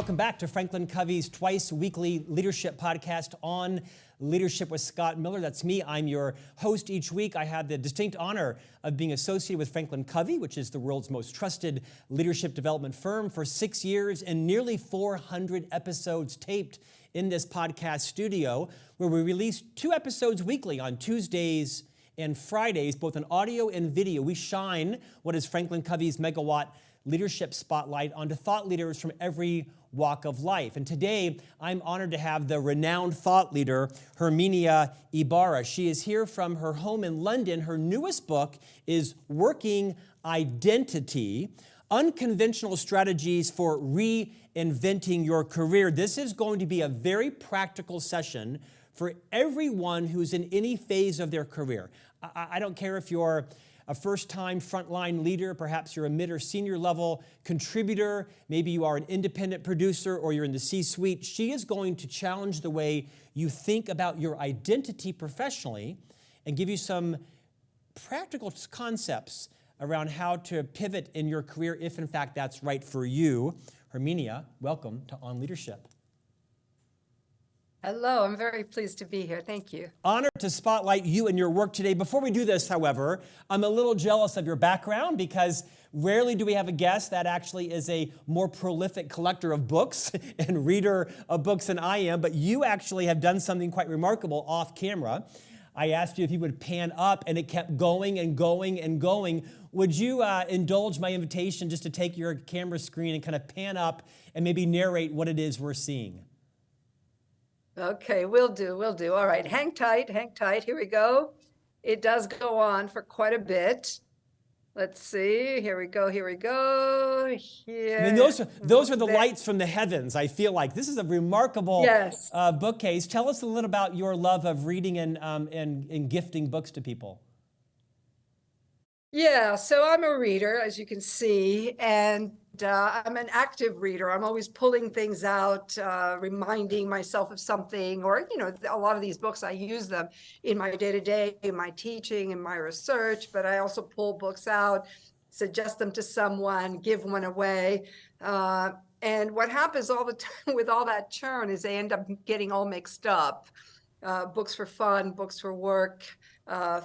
Welcome back to Franklin Covey's twice weekly leadership podcast on Leadership with Scott Miller. That's me. I'm your host each week. I have the distinct honor of being associated with Franklin Covey, which is the world's most trusted leadership development firm, for 6 years and nearly 400 episodes taped in this podcast studio, where we release 2 episodes weekly on Tuesdays and Fridays, both in audio and video. We shine what is Franklin Covey's megawatt leadership spotlight onto thought leaders from every walk of life. And today, I'm honored to have the renowned thought leader, Herminia Ibarra. She is here from her home in London. Her newest book is Working Identity: Unconventional Strategies for Reinventing Your Career. This is going to be a very practical session for everyone who's in any phase of their career. I don't care if you're a first-time frontline leader, perhaps you're a mid or senior level contributor, maybe you are an independent producer or you're in the C-suite. She is going to challenge the way you think about your identity professionally and give you some practical concepts around how to pivot in your career if in fact that's right for you. Herminia, welcome to On Leadership. Hello, I'm very pleased to be here. Thank you. Honored to spotlight you and your work today. Before we do this, however, I'm a little jealous of your background because rarely do we have a guest that actually is a more prolific collector of books and reader of books than I am, but you actually have done something quite remarkable off camera. I asked you if you would pan up, and it kept going and going and going. Would you indulge my invitation just to take your camera screen and kind of pan up and maybe narrate what it is we're seeing? Okay, will do. All right, hang tight. Here we go. It does go on for quite a bit. Let's see. Here we go. Here. I mean, those are the lights from the heavens, I feel like. This is a remarkable bookcase. Tell us a little about your love of reading and gifting books to people. Yeah, so I'm a reader, as you can see, and I'm an active reader. I'm always pulling things out, reminding myself of something, or, a lot of these books, I use them in my day-to-day, in my teaching, in my research, but I also pull books out, suggest them to someone, give one away. And what happens all the time with all that churn is they end up getting all mixed up. Books for fun, books for work,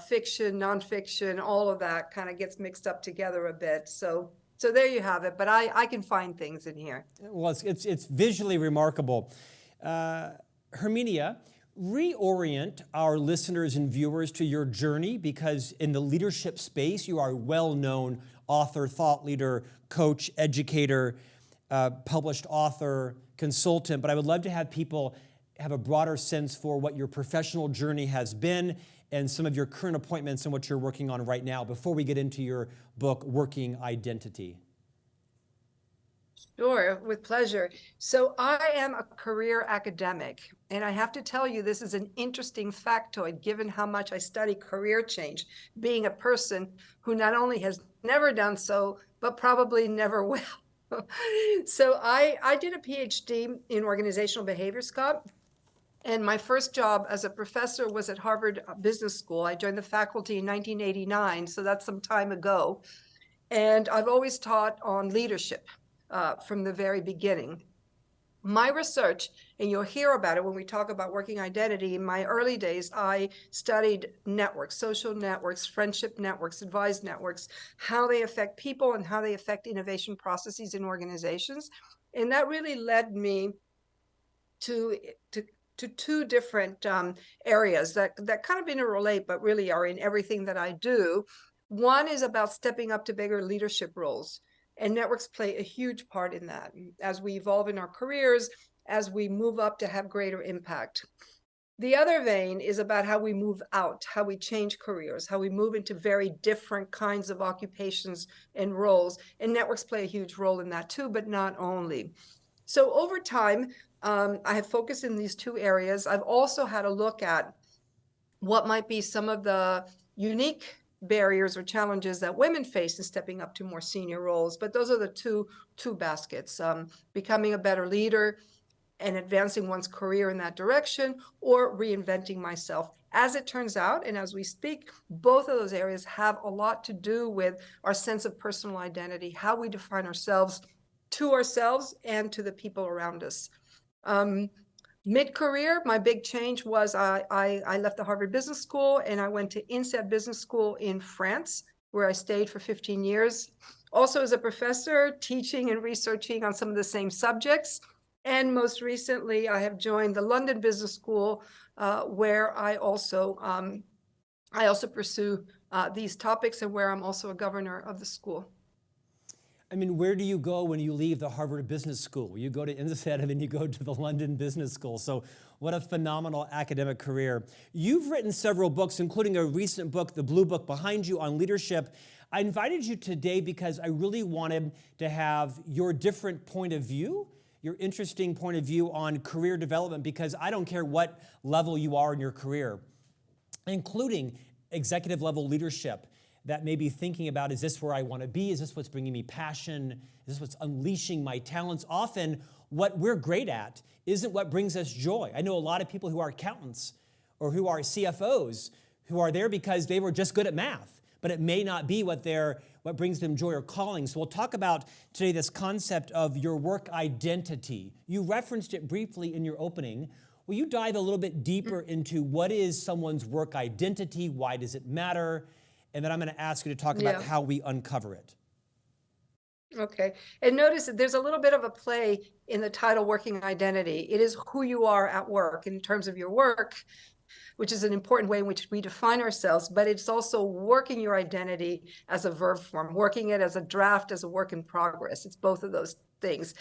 fiction, nonfiction, all of that kind of gets mixed up together a bit. So there you have it. But I can find things in here. Well, it's visually remarkable. Herminia, reorient our listeners and viewers to your journey, because in the leadership space, you are a well-known author, thought leader, coach, educator, published author, consultant. But I would love to have people have a broader sense for what your professional journey has been and some of your current appointments and what you're working on right now before we get into your book, Working Identity. Sure, with pleasure. So I am a career academic, and I have to tell you, this is an interesting factoid given how much I study career change, being a person who not only has never done so, but probably never will. So I did a PhD in organizational behavior, Scott. And my first job as a professor was at Harvard Business School. I joined the faculty in 1989, so that's some time ago. And I've always taught on leadership from the very beginning. My research, and you'll hear about it when we talk about working identity, in my early days, I studied networks, social networks, friendship networks, advised networks, how they affect people and how they affect innovation processes in organizations. And that really led me to 2 different areas that kind of interrelate, but really are in everything that I do. One is about stepping up to bigger leadership roles, and networks play a huge part in that as we evolve in our careers, as we move up to have greater impact. The other vein is about how we move out, how we change careers, how we move into very different kinds of occupations and roles, and networks play a huge role in that too, but not only. So over time, I have focused in these 2 areas. I've also had a look at what might be some of the unique barriers or challenges that women face in stepping up to more senior roles. But those are the two baskets, becoming a better leader and advancing one's career in that direction, or reinventing myself. As it turns out, and as we speak, both of those areas have a lot to do with our sense of personal identity, how we define ourselves, to ourselves and to the people around us. Mid-career, my big change was I left the Harvard Business School and I went to INSEAD Business School in France, where I stayed for 15 years. Also as a professor, teaching and researching on some of the same subjects. And most recently, I have joined the London Business School, where I also pursue these topics and where I'm also a governor of the school. I mean, where do you go when you leave the Harvard Business School? You go to INSEAD and then you go to the London Business School. So what a phenomenal academic career. You've written several books, including a recent book, the Blue Book behind you, on leadership. I invited you today because I really wanted to have your different point of view, your interesting point of view on career development, because I don't care what level you are in your career, including executive level leadership, that may be thinking about, is this where I want to be? Is this what's bringing me passion? Is this what's unleashing my talents? Often, what we're great at isn't what brings us joy. I know a lot of people who are accountants or who are CFOs who are there because they were just good at math, but it may not be what brings them joy or calling. So we'll talk about today this concept of your work identity. You referenced it briefly in your opening. Will you dive a little bit deeper into what is someone's work identity? Why does it matter? And then I'm going to ask you to talk about how we uncover it. Okay. And notice that there's a little bit of a play in the title, Working Identity. It is who you are at work in terms of your work, which is an important way in which we define ourselves, but it's also working your identity as a verb form, working it as a draft, as a work in progress. It's both of those things.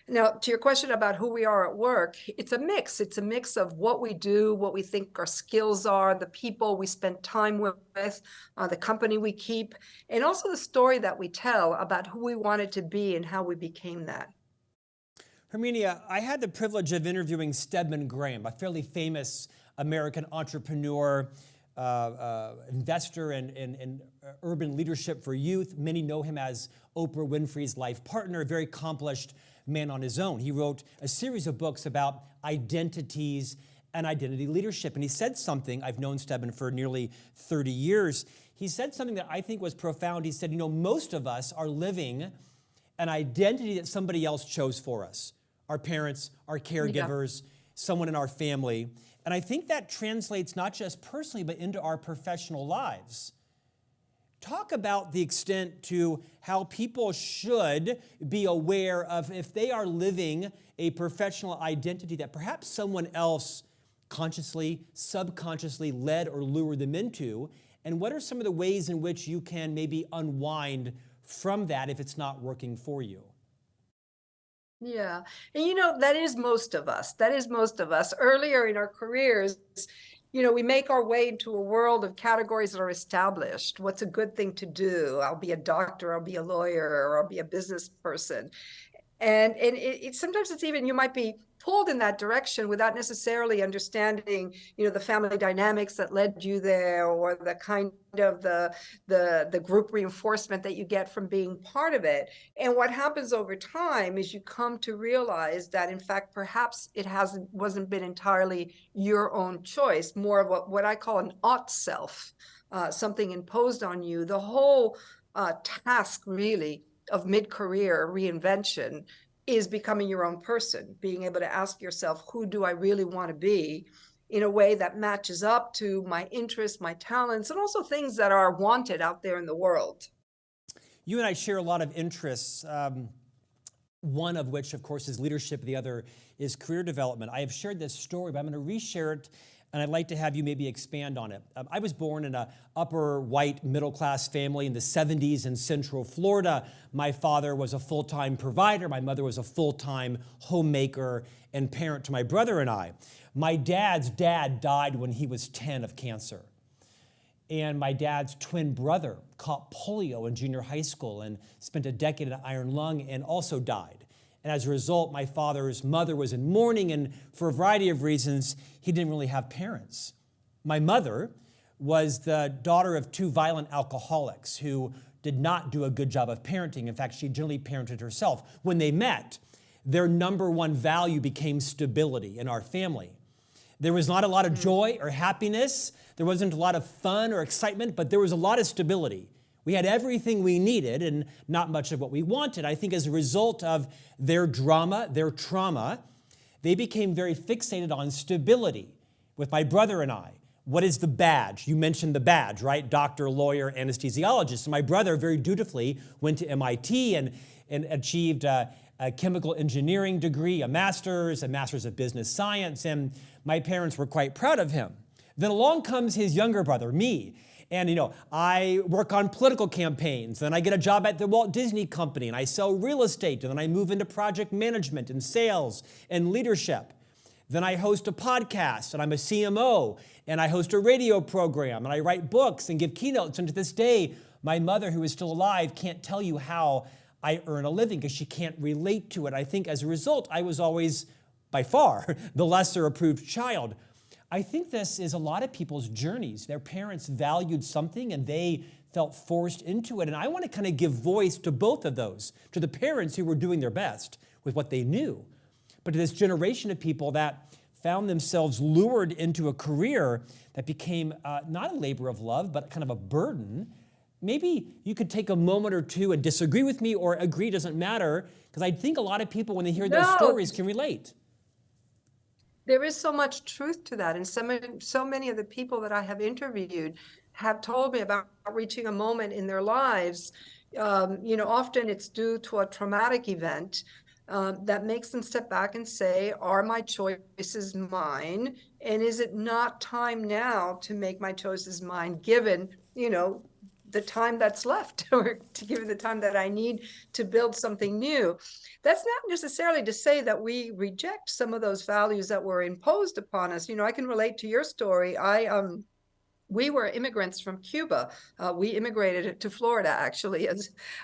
Now, to your question about who we are at work, it's a mix. It's a mix of what we do, what we think our skills are, the people we spend time with, the company we keep, and also the story that we tell about who we wanted to be and how we became that. Herminia, I had the privilege of interviewing Stedman Graham, a fairly famous American entrepreneur, investor in urban leadership for youth. Many know him as Oprah Winfrey's life partner, a very accomplished man on his own. He wrote a series of books about identities and identity leadership. And he said something, I've known Stedman for nearly 30 years. He said something that I think was profound. He said, most of us are living an identity that somebody else chose for us. Our parents, our caregivers, someone in our family. And I think that translates not just personally, but into our professional lives. Talk about the extent to how people should be aware of if they are living a professional identity that perhaps someone else consciously, subconsciously led or lured them into, and what are some of the ways in which you can maybe unwind from that if it's not working for you? Yeah. And that is most of us. That is most of us. Earlier in our careers, we make our way into a world of categories that are established. What's a good thing to do? I'll be a doctor, I'll be a lawyer, or I'll be a business person. And sometimes it's even, you might be pulled in that direction without necessarily understanding, the family dynamics that led you there, or the kind of the group reinforcement that you get from being part of it. And what happens over time is you come to realize that, in fact, perhaps it wasn't been entirely your own choice, more of what I call an ought self, something imposed on you. The whole task, really, of mid-career reinvention is becoming your own person, being able to ask yourself, who do I really want to be, in a way that matches up to my interests, my talents, and also things that are wanted out there in the world. You and I share a lot of interests, one of which, of course, is leadership. The other is career development. I have shared this story, but I'm going to reshare it, and I'd like to have you maybe expand on it. I was born in an upper white middle-class family in the 70s in Central Florida. My father was a full-time provider. My mother was a full-time homemaker and parent to my brother and I. My dad's dad died when he was 10 of cancer. And my dad's twin brother caught polio in junior high school and spent a decade in iron lung and also died. And as a result, my father's mother was in mourning, and for a variety of reasons, he didn't really have parents. My mother was the daughter of two violent alcoholics who did not do a good job of parenting. In fact, she generally parented herself. When they met, their number one value became stability in our family. There was not a lot of joy or happiness. There wasn't a lot of fun or excitement, but there was a lot of stability. We had everything we needed and not much of what we wanted. I think as a result of their drama, their trauma, they became very fixated on stability. With my brother and I, what is the badge? You mentioned the badge, right? Doctor, lawyer, anesthesiologist. So my brother very dutifully went to MIT and achieved a chemical engineering degree, a master's of business science, and my parents were quite proud of him. Then along comes his younger brother, me. And, I work on political campaigns, then I get a job at the Walt Disney Company, and I sell real estate, and then I move into project management and sales and leadership. Then I host a podcast, and I'm a CMO, and I host a radio program, and I write books and give keynotes. And to this day, my mother, who is still alive, can't tell you how I earn a living because she can't relate to it. I think as a result, I was always, by far, the lesser approved child. I think this is a lot of people's journeys. Their parents valued something and they felt forced into it. And I want to kind of give voice to both of those, to the parents who were doing their best with what they knew, but to this generation of people that found themselves lured into a career that became not a labor of love, but kind of a burden. Maybe you could take a moment or two and disagree with me or agree, doesn't matter, because I think a lot of people, when they hear those stories, can relate. There is so much truth to that. And so many of the people that I have interviewed have told me about reaching a moment in their lives. Often it's due to a traumatic event that makes them step back and say, are my choices mine? And is it not time now to make my choices mine, given, the time that's left, or to give the time that I need to build something new? That's not necessarily to say that we reject some of those values that were imposed upon us. I can relate to your story. We were immigrants from Cuba. We immigrated to Florida, actually,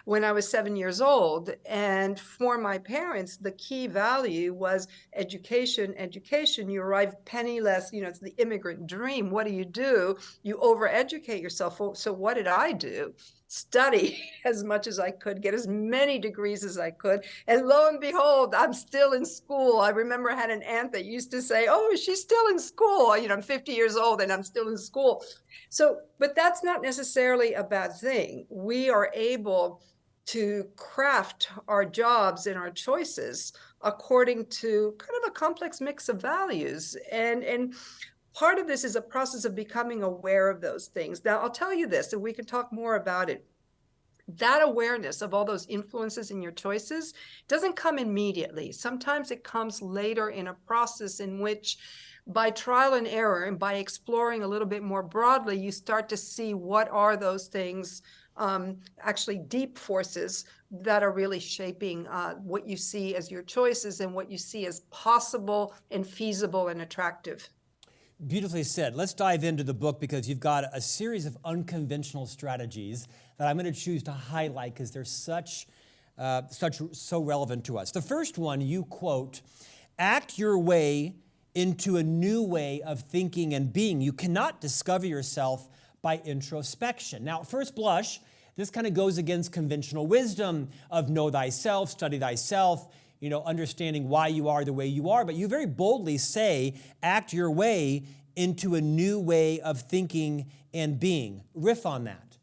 when I was 7 years old. And for my parents, the key value was education, education. You arrive penniless, it's the immigrant dream. What do? You overeducate yourself. So what did I do? Study as much as I could, get as many degrees as I could. And lo and behold, I'm still in school. I remember I had an aunt that used to say, oh, she's still in school. I'm 50 years old and I'm still in school. So, but that's not necessarily a bad thing. We are able to craft our jobs and our choices according to kind of a complex mix of values. And part of this is a process of becoming aware of those things. Now, I'll tell you this, and we can talk more about it. That awareness of all those influences in your choices doesn't come immediately. Sometimes it comes later in a process in which, by trial and error and by exploring a little bit more broadly, you start to see what are those things, actually deep forces that are really shaping what you see as your choices and what you see as possible and feasible and attractive. Beautifully said. Let's dive into the book, because you've got a series of unconventional strategies that I'm going to choose to highlight because they're so relevant to us. The first one, you quote, "Act your way into a new way of thinking and being. You cannot discover yourself by introspection." Now, at first blush, this kind of goes against conventional wisdom of know thyself, study thyself, understanding why you are the way you are. But you very boldly say, act your way into a new way of thinking and being. Riff on that.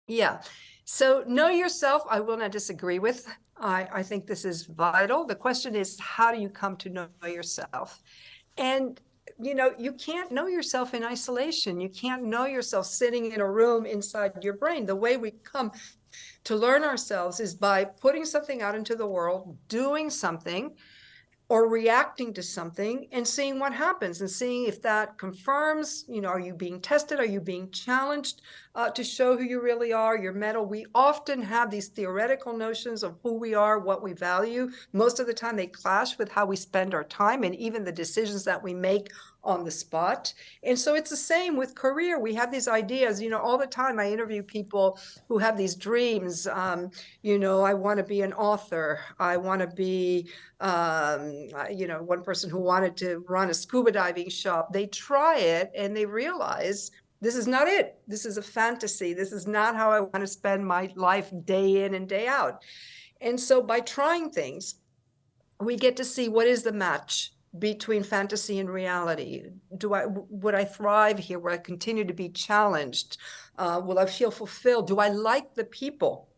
Yeah. So know yourself, I will not disagree with. I think this is vital. The question is, how do you come to know yourself? And you can't know yourself in isolation. You can't know yourself sitting in a room inside your brain. The way we come to learn ourselves is by putting something out into the world, doing something, or reacting to something and seeing what happens and seeing if that confirms, are you being tested? Are you being challenged to show who you really are, your mettle? We often have these theoretical notions of who we are, what we value. Most of the time they clash with how we spend our time and even the decisions that we make on the spot. And so it's the same with career. We have these ideas, all the time I interview people who have these dreams. I want to be an author. I want to be, one person who wanted to run a scuba diving shop. They try it and they realize this is not it. This is a fantasy. This is not how I want to spend my life day in and day out. And so by trying things, we get to see what is the match between fantasy and reality? Would I thrive here? Will I continue to be challenged? Will I feel fulfilled? Do I like the people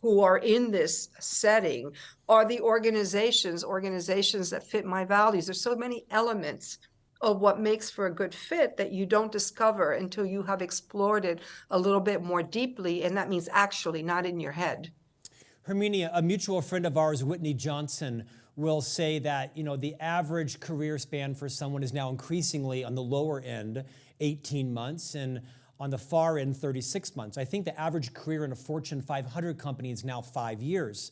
who are in this setting? Are the organizations that fit my values? There's so many elements of what makes for a good fit that you don't discover until you have explored it a little bit more deeply. And that means actually, not in your head. Herminia, a mutual friend of ours, Whitney Johnson, will say that, the average career span for someone is now increasingly on the lower end, 18 months, and on the far end, 36 months. I think the average career in a Fortune 500 company is now 5 years.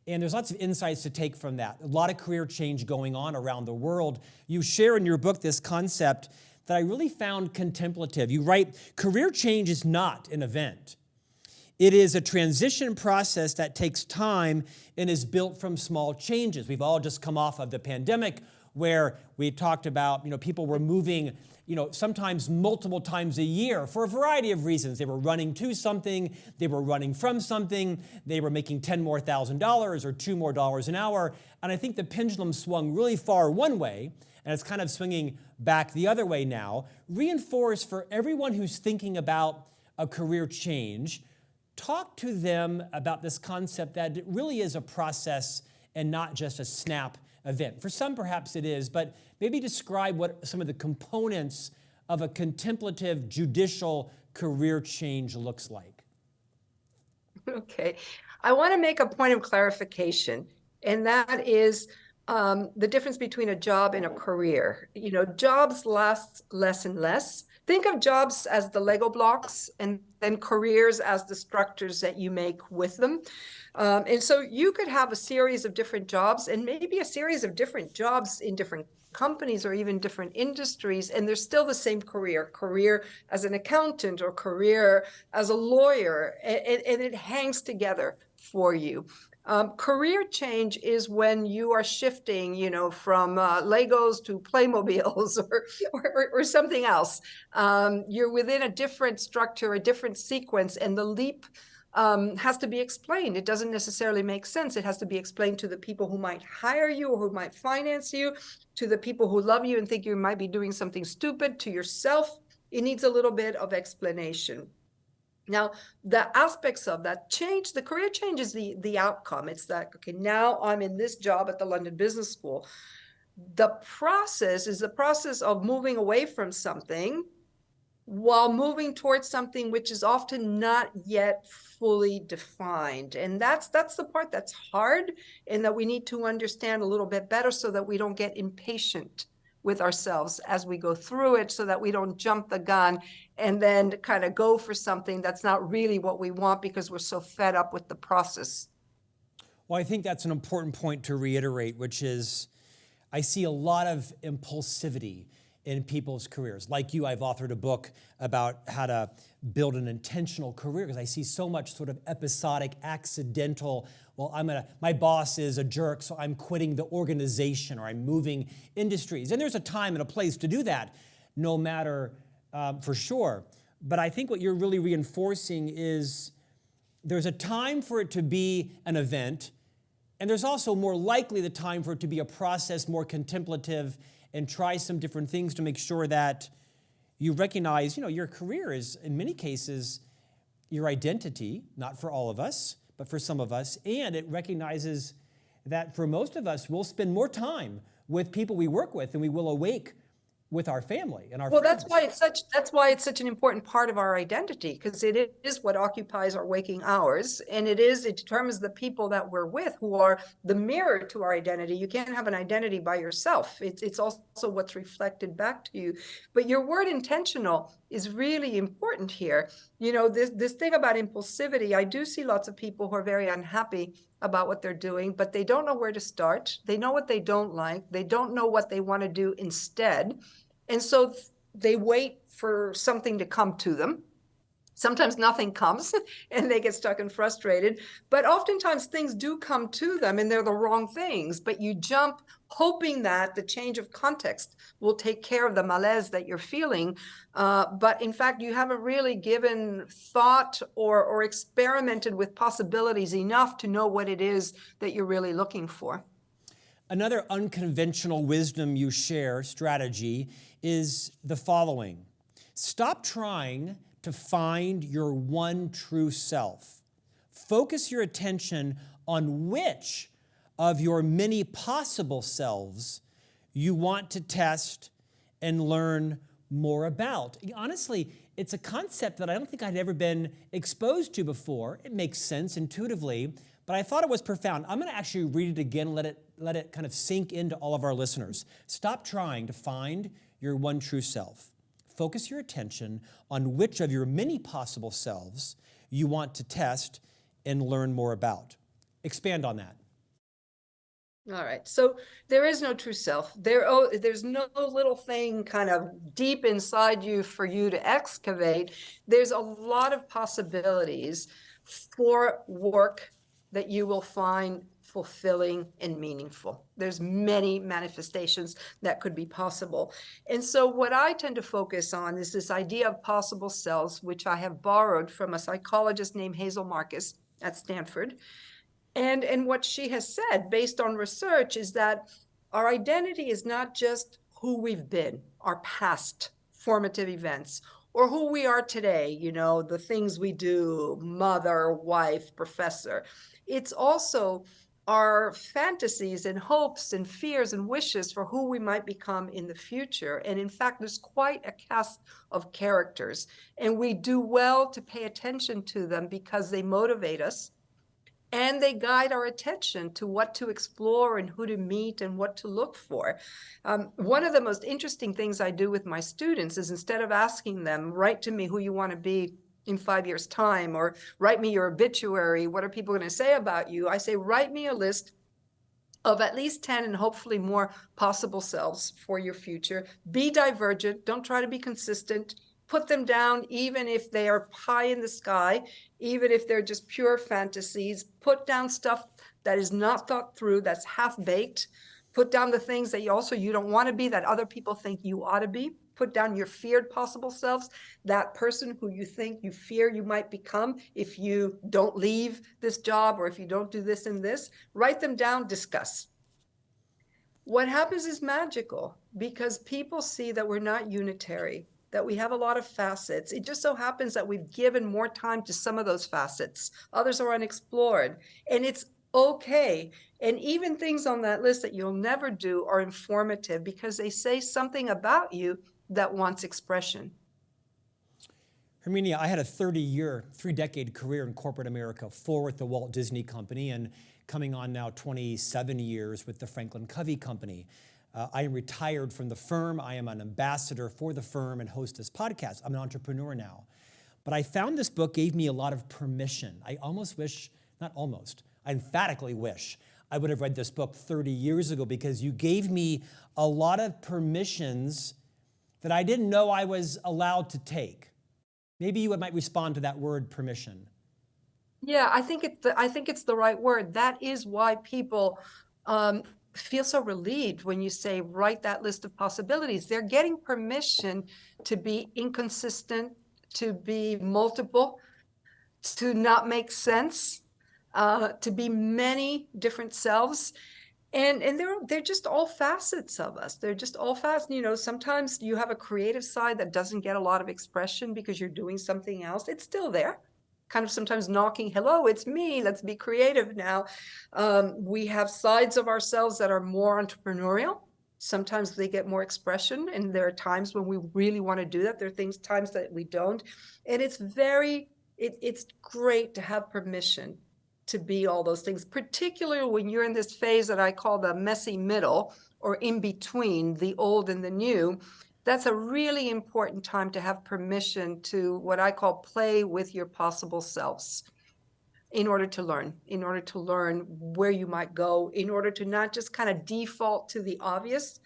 And there's lots of insights to take from that. A lot of career change going on around the world. You share in your book this concept that I really found contemplative. You write, career change is not an event. It is a transition process that takes time and is built from small changes. We've all just come off of the pandemic where we talked about, people were moving, sometimes multiple times a year for a variety of reasons. They were running to something, they were running from something, they were making $10,000 more or $2 more an hour. And I think the pendulum swung really far one way, and it's kind of swinging back the other way now. Reinforce for everyone who's thinking about a career change, talk to them about this concept that it really is a process and not just a snap event. For some, perhaps it is, but maybe describe what some of the components of a contemplative, judicial career change looks like. Okay. I want to make a point of clarification, and that is the difference between a job and a career. Jobs last less and less. Think of jobs as the Lego blocks and then careers as the structures that you make with them. And so you could have a series of different jobs and maybe a series of different jobs in different companies or even different industries, and there's still the same career as an accountant or career as a lawyer, and it hangs together for you. Career change is when you are shifting, from Legos to Playmobiles or something else. You're within a different structure, a different sequence, and the leap has to be explained. It doesn't necessarily make sense. It has to be explained to the people who might hire you or who might finance you, to the people who love you and think you might be doing something stupid, to yourself. It needs a little bit of explanation. Now, the aspects of that change, the career change is the outcome. It's that, okay, now I'm in this job at the London Business School. The process is the process of moving away from something while moving towards something which is often not yet fully defined. And that's the part that's hard and that we need to understand a little bit better so that we don't get impatient with ourselves as we go through it, so that we don't jump the gun and then kind of go for something that's not really what we want because we're so fed up with the process. Well, I think that's an important point to reiterate, which is I see a lot of impulsivity in people's careers. Like you, I've authored a book about how to build an intentional career because I see so much sort of episodic, accidental, my boss is a jerk, so I'm quitting the organization or I'm moving industries. And there's a time and a place to do that, no matter for sure. But I think what you're really reinforcing is there's a time for it to be an event, and there's also more likely the time for it to be a process, more contemplative, and try some different things to make sure that you recognize, your career is, in many cases, your identity, not for all of us, but for some of us, and it recognizes that for most of us, we'll spend more time with people we work with than we will awake with our family and our friends. That's why it's such an important part of our identity, because it is what occupies our waking hours, and it determines the people that we're with, who are the mirror to our identity. You can't have an identity by yourself. It's also what's reflected back to you. But your word intentional is really important here. This thing about impulsivity, I do see lots of people who are very unhappy about what they're doing, but they don't know where to start. They know what they don't like. They don't know what they want to do instead. And so they wait for something to come to them. Sometimes nothing comes and they get stuck and frustrated, but oftentimes things do come to them and they're the wrong things, but you jump hoping that the change of context will take care of the malaise that you're feeling. But in fact, you haven't really given thought or experimented with possibilities enough to know what it is that you're really looking for. Another unconventional wisdom you share strategy is the following. Stop trying to find your one true self. Focus your attention on which of your many possible selves you want to test and learn more about. Honestly, it's a concept that I don't think I'd ever been exposed to before. It makes sense intuitively, but I thought it was profound. I'm going to actually read it again, let it kind of sink into all of our listeners. Stop trying to find your one true self. Focus your attention on which of your many possible selves you want to test and learn more about. Expand on that. All right. So there is no true self. There's no little thing kind of deep inside you for you to excavate. There's a lot of possibilities for work that you will find fulfilling and meaningful. There's many manifestations that could be possible. And so what I tend to focus on is this idea of possible selves, which I have borrowed from a psychologist named Hazel Marcus at Stanford. And what she has said, based on research, is that our identity is not just who we've been, our past formative events, or who we are today, the things we do, mother, wife, professor. It's also our fantasies and hopes and fears and wishes for who we might become in the future. And in fact, there's quite a cast of characters, and we do well to pay attention to them because they motivate us. And they guide our attention to what to explore and who to meet and what to look for. One of the most interesting things I do with my students is, instead of asking them, write to me who you want to be in 5 years' time, or write me your obituary, what are people going to say about you? I say, write me a list of at least 10 and hopefully more possible selves for your future. Be divergent. Don't try to be consistent. Put them down, even if they are pie in the sky, even if they're just pure fantasies. Put down stuff that is not thought through, that's half-baked. Put down the things that you don't want to be, that other people think you ought to be. Put down your feared possible selves, that person who you think you fear you might become if you don't leave this job or if you don't do this and this. Write them down, discuss. What happens is magical, because people see that we're not unitary, that we have a lot of facets. It just so happens that we've given more time to some of those facets. Others are unexplored, and it's okay. And even things on that list that you'll never do are informative, because they say something about you that wants expression. Herminia, I had a 3-decade career in corporate America, 4 with the Walt Disney Company, and coming on now 27 years with the Franklin Covey Company. I am retired from the firm. I am an ambassador for the firm and host this podcast. I'm an entrepreneur now. But I found this book gave me a lot of permission. I emphatically wish I would have read this book 30 years ago, because you gave me a lot of permissions that I didn't know I was allowed to take. Maybe you might respond to that word, permission. Yeah, I think it's the right word. That is why people feel so relieved when you say, write that list of possibilities. They're getting permission to be inconsistent, to be multiple, to not make sense, to be many different selves. And they're just all facets of us. They're just all facets. Sometimes you have a creative side that doesn't get a lot of expression because you're doing something else. It's still there, kind of sometimes knocking, hello, it's me, let's be creative now. We have sides of ourselves that are more entrepreneurial. Sometimes they get more expression, and there are times when we really want to do that. There are times that we don't. And it's great to have permission to be all those things, particularly when you're in this phase that I call the messy middle, or in between the old and the new. That's a really important time to have permission to, what I call, play with your possible selves in order to learn where you might go, in order to not just kind of default to the obvious,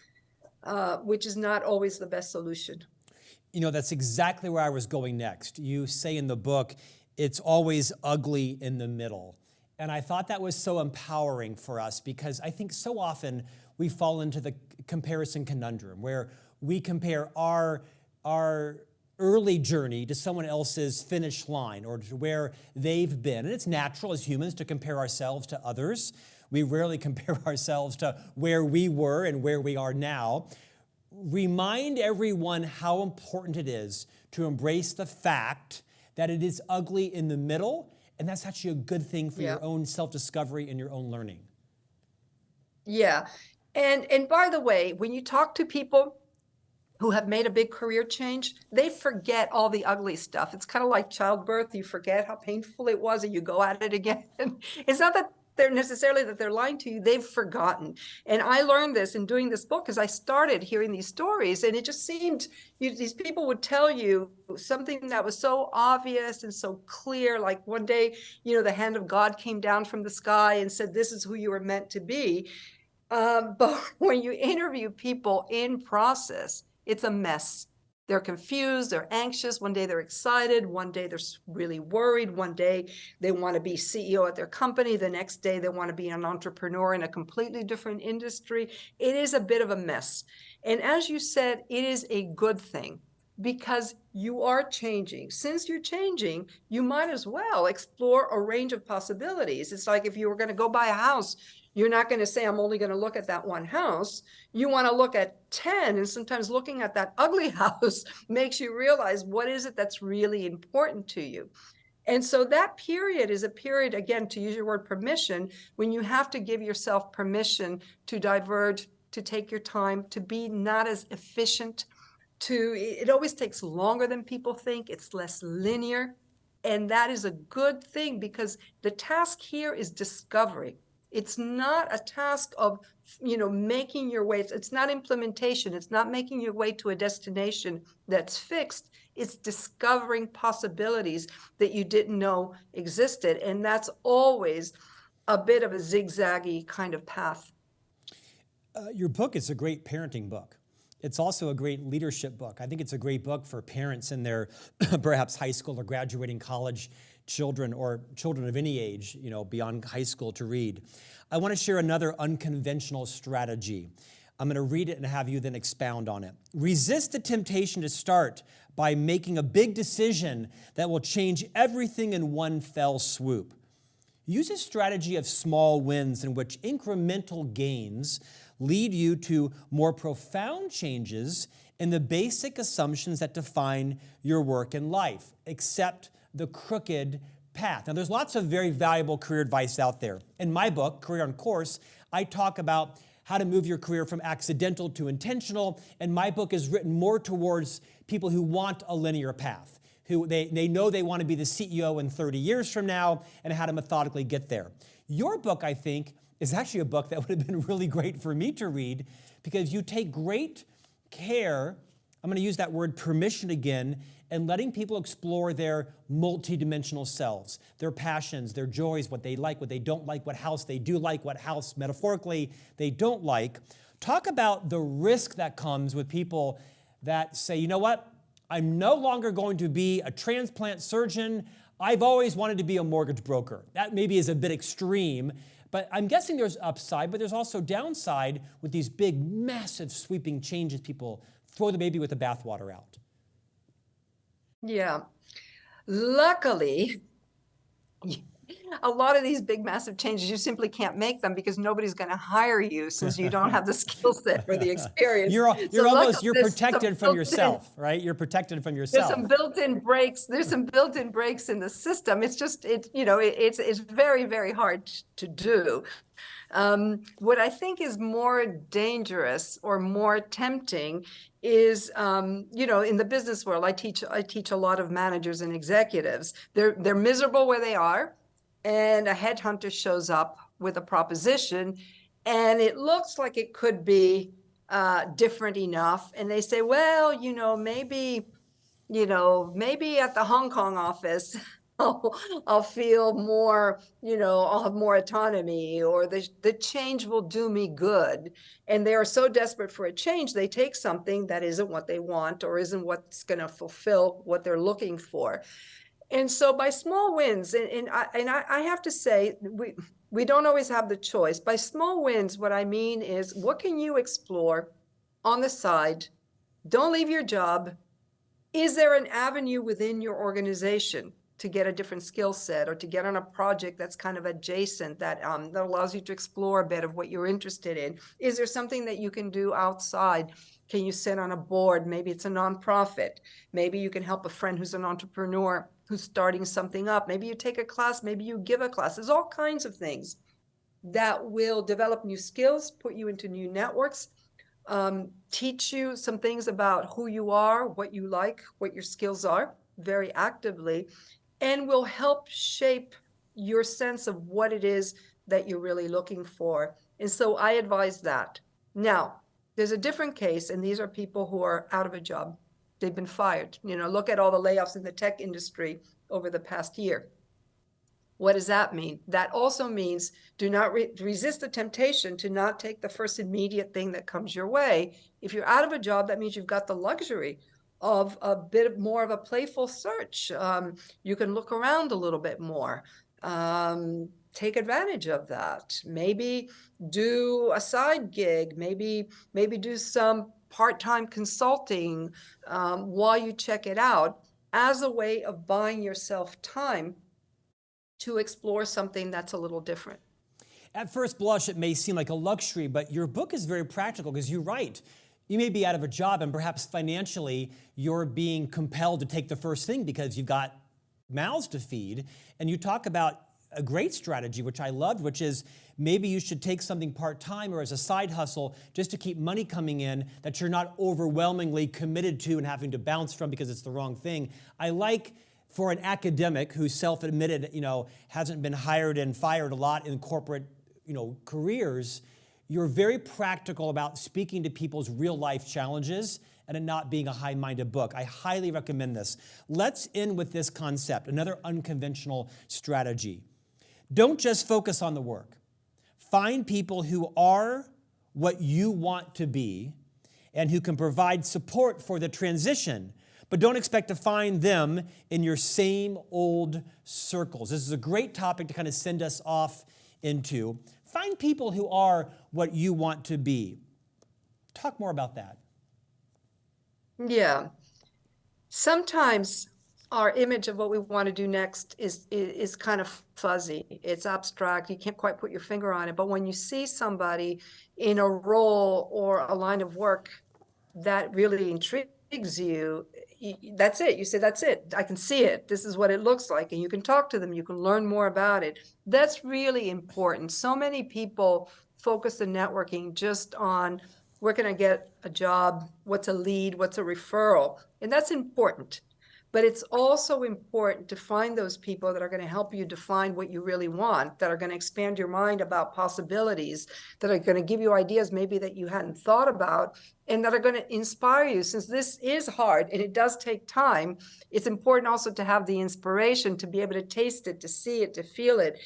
which is not always the best solution. That's exactly where I was going next. You say in the book, it's always ugly in the middle. And I thought that was so empowering for us, because I think so often we fall into the comparison conundrum, where we compare our early journey to someone else's finish line, or to where they've been. And it's natural as humans to compare ourselves to others. We rarely compare ourselves to where we were and where we are now. Remind everyone how important it is to embrace the fact that it is ugly in the middle, and that's actually a good thing for your own self-discovery and your own learning. Yeah. And by the way, when you talk to people who have made a big career change, they forget all the ugly stuff. It's kind of like childbirth. You forget how painful it was and you go at it again. It's not that they're lying to you. They've forgotten. And I learned this in doing this book as I started hearing these stories. And it just seemed these people would tell you something that was so obvious and so clear. Like one day, the hand of God came down from the sky and said, this is who you were meant to be. But when you interview people in process, it's a mess. They're confused, they're anxious. One day they're excited, one day they're really worried, one day they want to be CEO at their company, the next day they want to be an entrepreneur in a completely different industry. It is a bit of a mess. And as you said, it is a good thing because you are changing. Since you're changing, you might as well explore a range of possibilities. It's like if you were going to go buy a house, you're not going to say, I'm only going to look at that one house. You want to look at 10, and sometimes looking at that ugly house makes you realize what is it that's really important to you. And so that period is a period, again, to use your word permission, when you have to give yourself permission to diverge, to take your time, to be not as efficient, it always takes longer than people think. It's less linear. And that is a good thing because the task here is discovery. It's not a task of, making your way. It's not implementation. It's not making your way to a destination that's fixed. It's discovering possibilities that you didn't know existed. And that's always a bit of a zigzaggy kind of path. Your book is a great parenting book. It's also a great leadership book. I think it's a great book for parents in their perhaps high school or graduating college children or children of any age, beyond high school to read. I want to share another unconventional strategy. I'm going to read it and have you then expound on it. Resist the temptation to start by making a big decision that will change everything in one fell swoop. Use a strategy of small wins in which incremental gains lead you to more profound changes in the basic assumptions that define your work and life. Accept the crooked path. Now, there's lots of very valuable career advice out there. In my book, Career on Course, I talk about how to move your career from accidental to intentional, and my book is written more towards people who want a linear path, who they know they want to be the CEO in 30 years from now, and how to methodically get there. Your book, I think, is actually a book that would have been really great for me to read because you take great care, I'm going to use that word permission again, and letting people explore their multidimensional selves, their passions, their joys, what they like, what they don't like, what house they do like, what house, metaphorically, they don't like. Talk about the risk that comes with people that say, you know what, I'm no longer going to be a transplant surgeon. I've always wanted to be a mortgage broker. That maybe is a bit extreme, but I'm guessing there's upside, but there's also downside with these big, massive, sweeping changes. People throw the baby with the bathwater out. Yeah. Luckily, a lot of these big, massive changes, you simply can't make them because nobody's going to hire you since you don't have the skill set or the experience. You're protected from yourself, right? You're protected from yourself. There's some built-in breaks. There's some built-in breaks in the system. It's just, it's very, very hard to do. What I think is more dangerous or more tempting is, in the business world, I teach a lot of managers and executives. They're miserable where they are. And a headhunter shows up with a proposition and it looks like it could be different enough. And they say, well, maybe at the Hong Kong office, I'll feel more, I'll have more autonomy, or the change will do me good. And they are so desperate for a change, they take something that isn't what they want or isn't what's going to fulfill what they're looking for. And so by small wins, and I have to say, we don't always have the choice. By small wins, what I mean is, what can you explore on the side? Don't leave your job. Is there an avenue within your organization to get a different skill set or to get on a project that's kind of adjacent that allows you to explore a bit of what you're interested in? Is there something that you can do outside? Can you sit on a board? Maybe it's a nonprofit. Maybe you can help a friend who's an entrepreneur who's starting something up. Maybe you take a class, maybe you give a class. There's all kinds of things that will develop new skills, put you into new networks, teach you some things about who you are, what you like, what your skills are very actively, and will help shape your sense of what it is that you're really looking for. And so I advise that. Now, there's a different case, and these are people who are out of a job. They've been fired. Look at all the layoffs in the tech industry over the past year. What does that mean? That also means do not resist the temptation to not take the first immediate thing that comes your way. If you're out of a job, that means you've got the luxury of a bit more of a playful search. You can look around a little bit more. Take advantage of that. Maybe do a side gig. Maybe do some part-time consulting while you check it out as a way of buying yourself time to explore something that's a little different. At first blush, it may seem like a luxury, but your book is very practical because you write. You may be out of a job and perhaps financially you're being compelled to take the first thing because you've got mouths to feed. And you talk about a great strategy, which I loved, which is maybe you should take something part-time or as a side hustle just to keep money coming in that you're not overwhelmingly committed to and having to bounce from because it's the wrong thing. I like for an academic who's self-admitted, hasn't been hired and fired a lot in corporate, careers, you're very practical about speaking to people's real life challenges and it not being a high-minded book. I highly recommend this. Let's end with this concept, another unconventional strategy. Don't just focus on the work. Find people who are what you want to be and who can provide support for the transition, but don't expect to find them in your same old circles. This is a great topic to kind of send us off into. Find people who are what you want to be. Talk more about that. Yeah. Sometimes our image of what we want to do next is kind of fuzzy. It's abstract. You can't quite put your finger on it. But when you see somebody in a role or a line of work that really intrigues you, that's it. You say, that's it. I can see it. This is what it looks like. And you can talk to them. You can learn more about it. That's really important. So many people focus the networking just on where can I get a job? What's a lead? What's a referral? And that's important. But it's also important to find those people that are going to help you define what you really want, that are going to expand your mind about possibilities, that are going to give you ideas maybe that you hadn't thought about, and that are going to inspire you. Since this is hard and it does take time, it's important also to have the inspiration to be able to taste it, to see it, to feel it.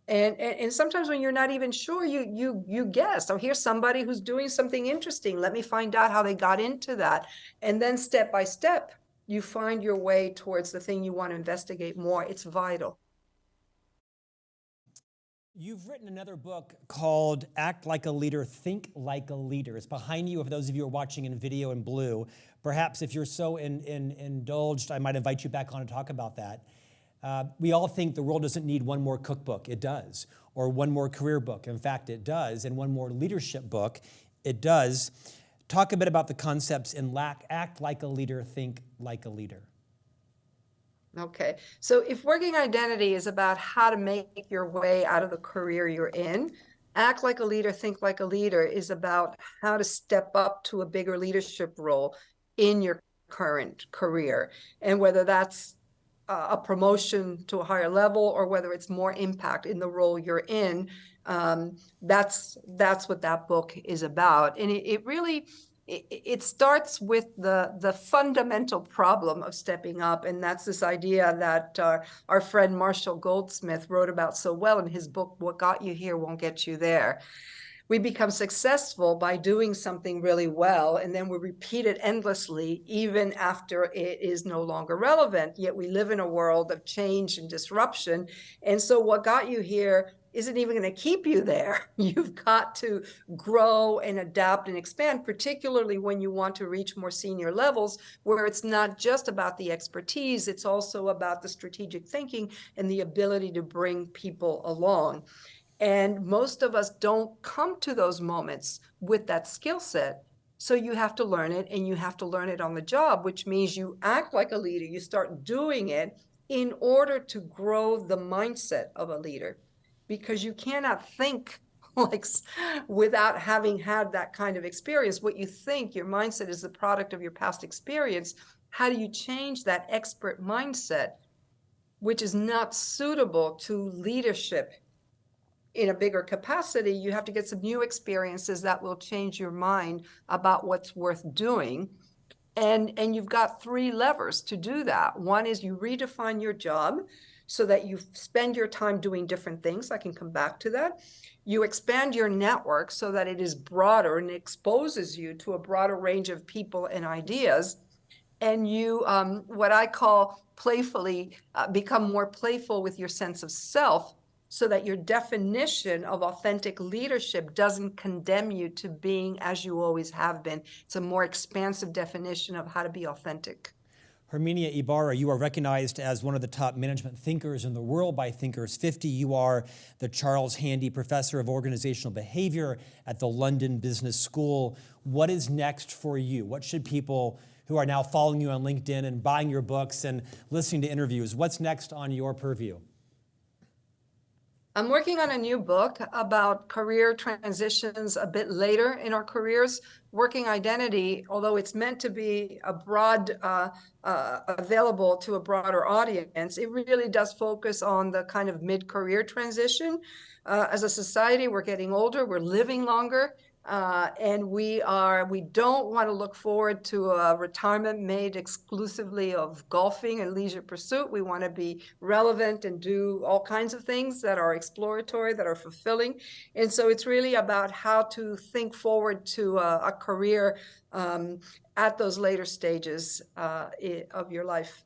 And sometimes when you're not even sure, you guess, oh, here's somebody who's doing something interesting. Let me find out how they got into that. And then step by step, you find your way towards the thing you want to investigate more. It's vital. You've written another book called Act Like a Leader, Think Like a Leader. It's behind you, if those of you who are watching in video in blue. Perhaps if you're so indulged, I might invite you back on to talk about that. We all think the world doesn't need one more cookbook. It does. Or one more career book. In fact, it does. And one more leadership book. It does. Talk a bit about the concepts in Act Like a Leader, Think Like a Leader. Okay. So if working identity is about how to make your way out of the career you're in, Act Like a Leader, Think Like a Leader is about how to step up to a bigger leadership role in your current career. And whether that's a promotion to a higher level or whether it's more impact in the role you're in, that's what that book is about. And it really starts with the fundamental problem of stepping up, and that's this idea that our friend Marshall Goldsmith wrote about so well in his book, What Got You Here Won't Get You There. We become successful by doing something really well, and then we repeat it endlessly, even after it is no longer relevant. Yet we live in a world of change and disruption. And so what got you here isn't even going to keep you there. You've got to grow and adapt and expand, particularly when you want to reach more senior levels, where it's not just about the expertise, it's also about the strategic thinking and the ability to bring people along. And most of us don't come to those moments with that skill set. So you have to learn it, and you have to learn it on the job, which means you act like a leader. You start doing it in order to grow the mindset of a leader, because you cannot think like without having had that kind of experience. What you think, your mindset, is the product of your past experience. How do you change that expert mindset, which is not suitable to leadership in a bigger capacity? You have to get some new experiences that will change your mind about what's worth doing. And you've got three levers to do that. One is you redefine your job so that you spend your time doing different things. I can come back to that. You expand your network so that it is broader and exposes you to a broader range of people and ideas. And you, what I call playfully, become more playful with your sense of self, so that your definition of authentic leadership doesn't condemn you to being as you always have been. It's a more expansive definition of how to be authentic. Herminia Ibarra, you are recognized as one of the top management thinkers in the world by Thinkers 50. You are the Charles Handy Professor of Organizational Behavior at the London Business School. What is next for you? What should people who are now following you on LinkedIn and buying your books and listening to interviews, what's next on your purview? I'm working on a new book about career transitions a bit later in our careers. Working identity, although it's meant to be a broad, available to a broader audience, it really does focus on the kind of mid-career transition. As a society, we're getting older, we're living longer. And we don't want to look forward to a retirement made exclusively of golfing and leisure pursuit. We want to be relevant and do all kinds of things that are exploratory, that are fulfilling. And so it's really about how to think forward to a career at those later stages of your life.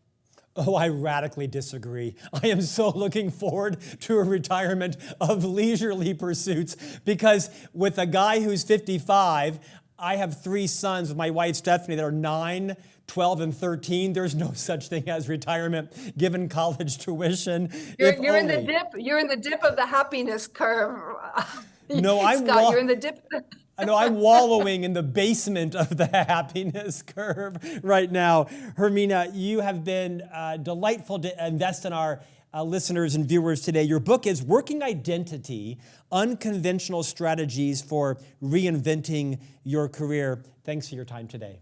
Oh, I radically disagree. I am so looking forward to a retirement of leisurely pursuits, because with a guy who's 55, I have 3 sons with my wife, Stephanie, that are 9, 12, and 13. There's no such thing as retirement given college tuition. You're in the dip. You're in the dip of the happiness curve. No, Scott, you're in the dip. I know I'm wallowing in the basement of the happiness curve right now. Herminia, you have been delightful to invest in our listeners and viewers today. Your book is Working Identity, Unconventional Strategies for Reinventing Your Career. Thanks for your time today.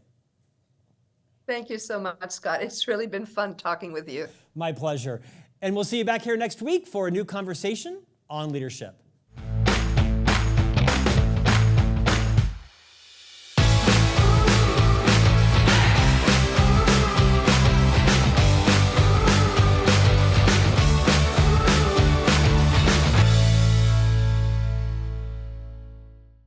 Thank you so much, Scott. It's really been fun talking with you. My pleasure. And we'll see you back here next week for a new conversation on leadership.